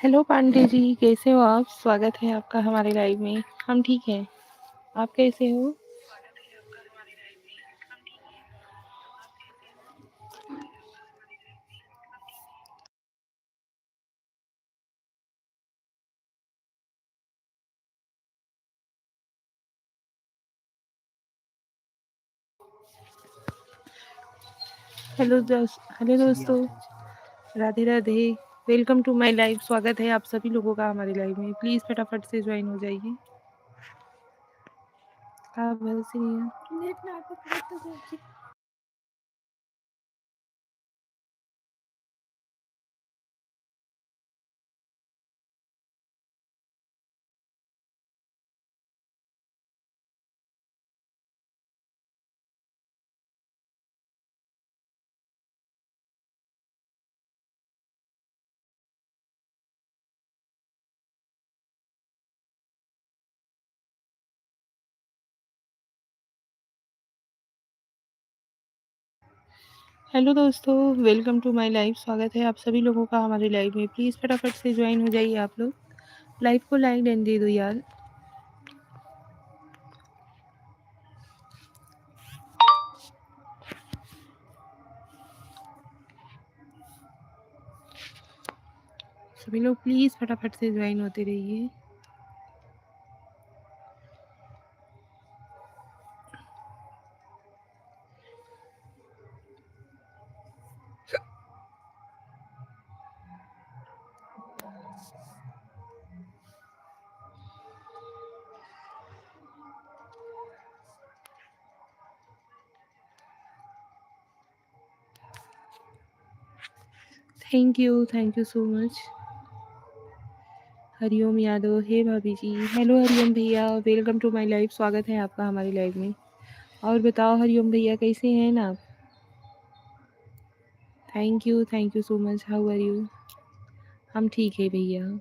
Hello Pandey ji, कैसे हो आप? स्वागत है आपका हमारे लाइव में। हम ठीक हैं। आप कैसे हो? हेलो दोस्तों, Radhe Radhe. Welcome to my live. स्वागत है आप सभी लोगों का हमारे लाइव में। प्लीज़ फटाफट से ज्वाइन हो जाइए। आप वैसे ही हैं। हेलो दोस्तों, वेलकम टू माय लाइव। स्वागत है आप सभी लोगों का हमारे लाइव में। प्लीज़ फटाफट से ज्वाइन हो जाइए आप लोग। लाइव को लाइक एंड दे दो यार। सभी लोग प्लीज़ फटाफट से ज्वाइन होते रहिए। Thank you so much. Hariom Yadav, hey भाभी जी। हेलो हरिओम भैया, वेलकम टू माय लाइव। स्वागत है आपका हमारे लाइव में। और बताओ हरिओम भैया, कैसे हैं ना आप? Thank you so much. How are you? हम ठीक है भैया।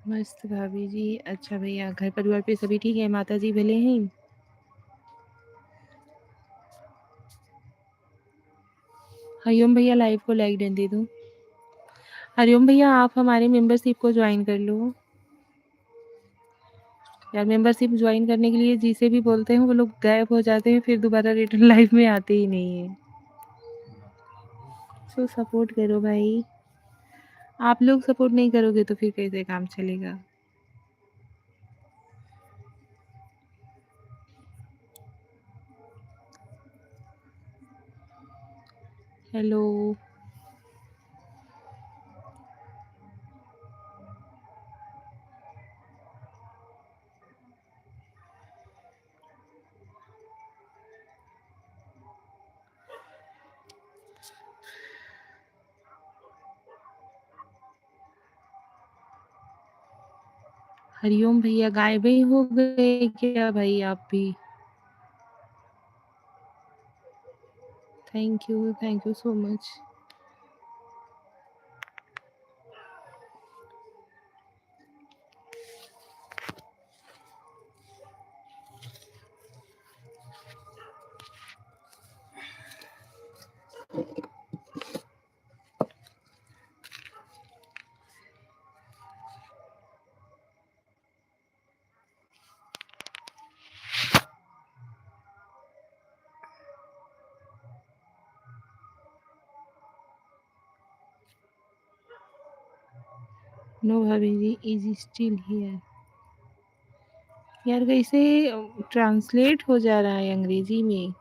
मस्त भाभी जी। अच्छा भैया, घर परिवार पे सभी ठीक है? माता जी भले हैं? हरिओम भैया, लाइव को लाइक डन दे दो। हरिओम भैया, आप हमारे मेंबरशिप को ज्वाइन कर लो यार। मेंबरशिप ज्वाइन करने के लिए जिसे भी बोलते हैं वो लोग गायब हो जाते हैं, फिर दोबारा रिटर्न लाइव में आते ही नहीं है। सो सपोर्ट करो भाई। आप लोग सपोर्ट नहीं करोगे तो फिर कैसे काम चलेगा? हेलो। हरिओम भैया, गायब ही हो गए क्या भाई आप भी? Thank you so much. No भाभी जी इज स्टिल हियर। यार कैसे ट्रांसलेट हो जा रहा है अंग्रेजी में?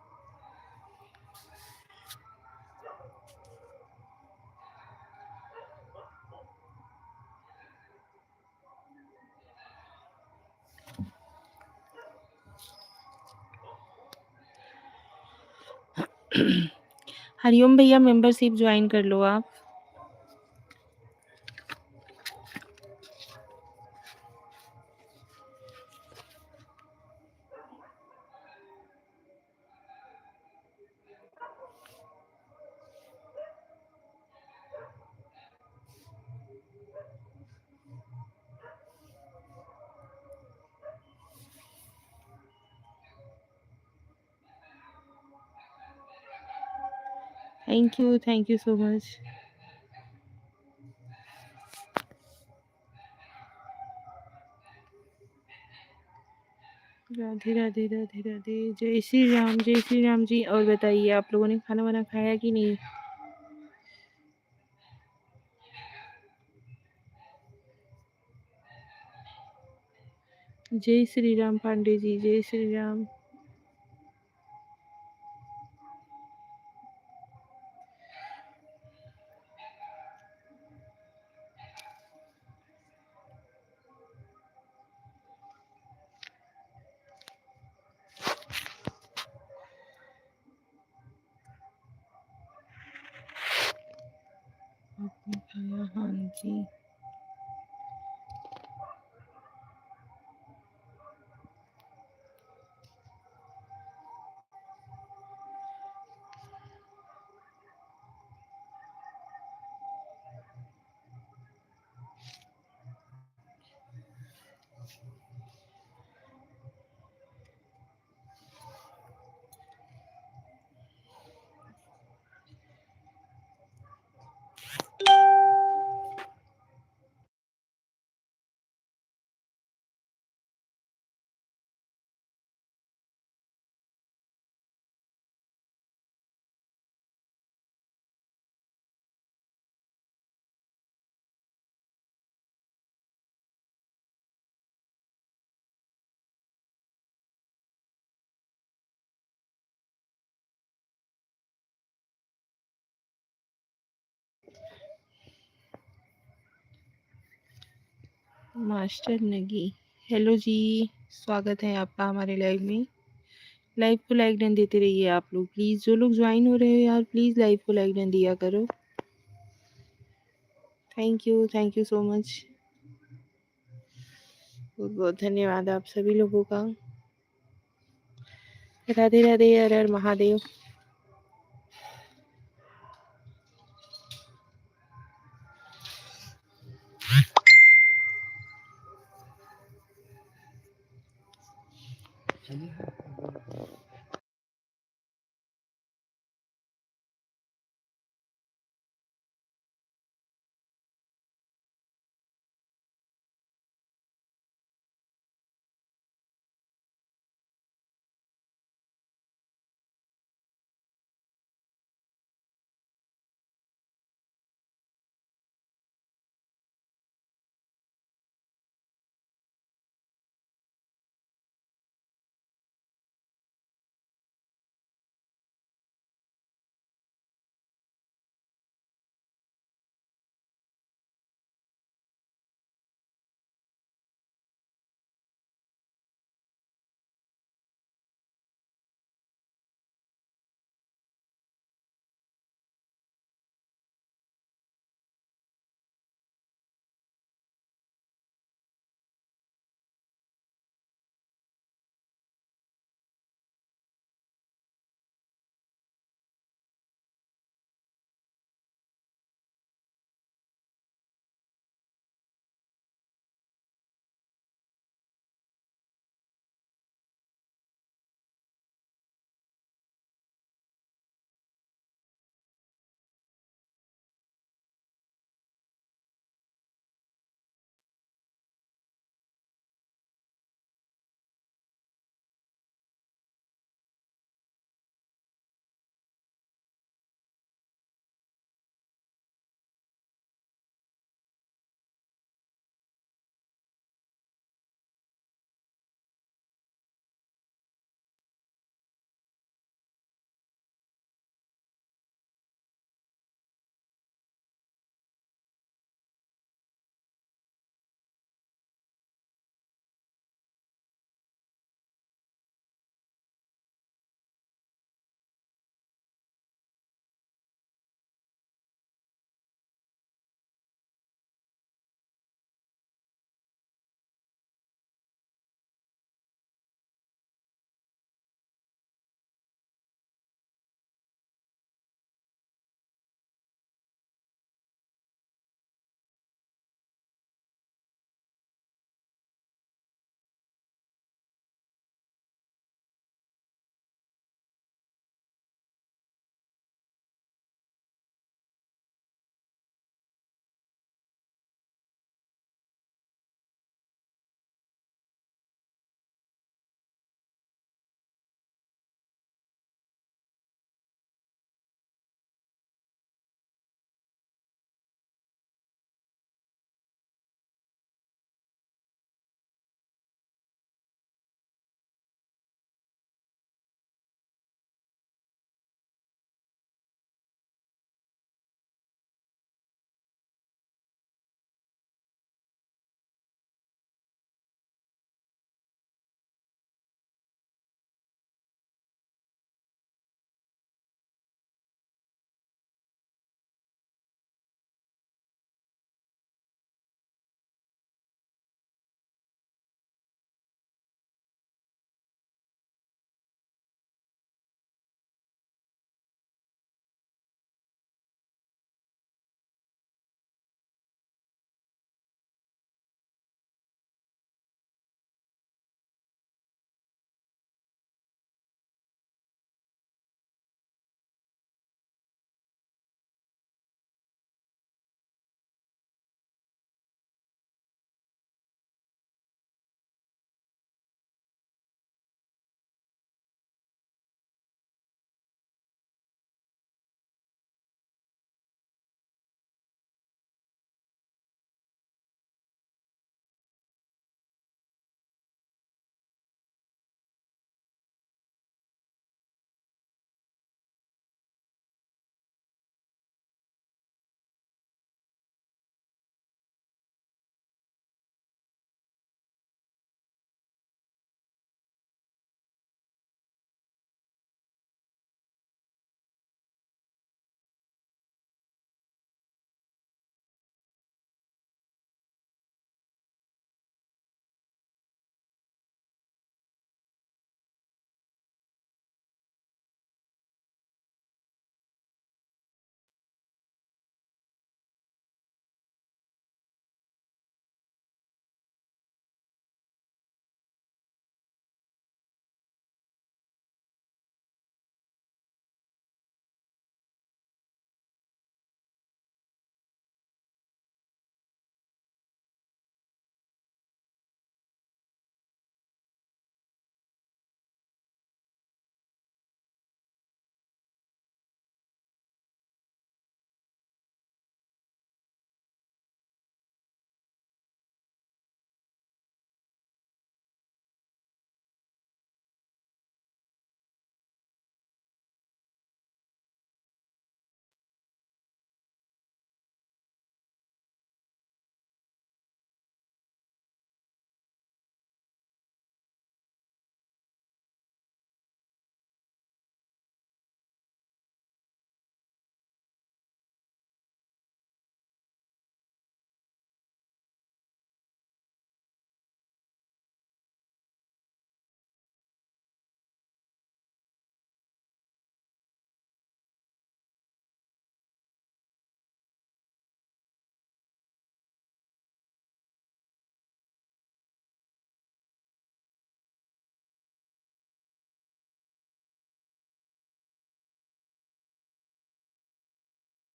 हरिओम भैया, मेंबरशिप ज्वाइन कर लो आप। Thank you so much. Radhe Radhe Radhe Radhe. जय श्री राम जी। और बताइए आप लोगों ने खाना वाना खाया कि नहीं? जय श्री राम पांडे जी, जय श्री राम। आपने खाया? हाँ जी। मास्टर नगी, हेलो जी। स्वागत है आपका हमारे लाइव में। लाइव को लाइक डन देते रहिए आप लोग प्लीज़। जो लोग ज्वाइन हो रहे हो यार प्लीज़ लाइव को लाइक डन दिया करो। Thank you so much. बहुत बहुत धन्यवाद आप सभी लोगों का। राधे राधे, हर हर महादेव।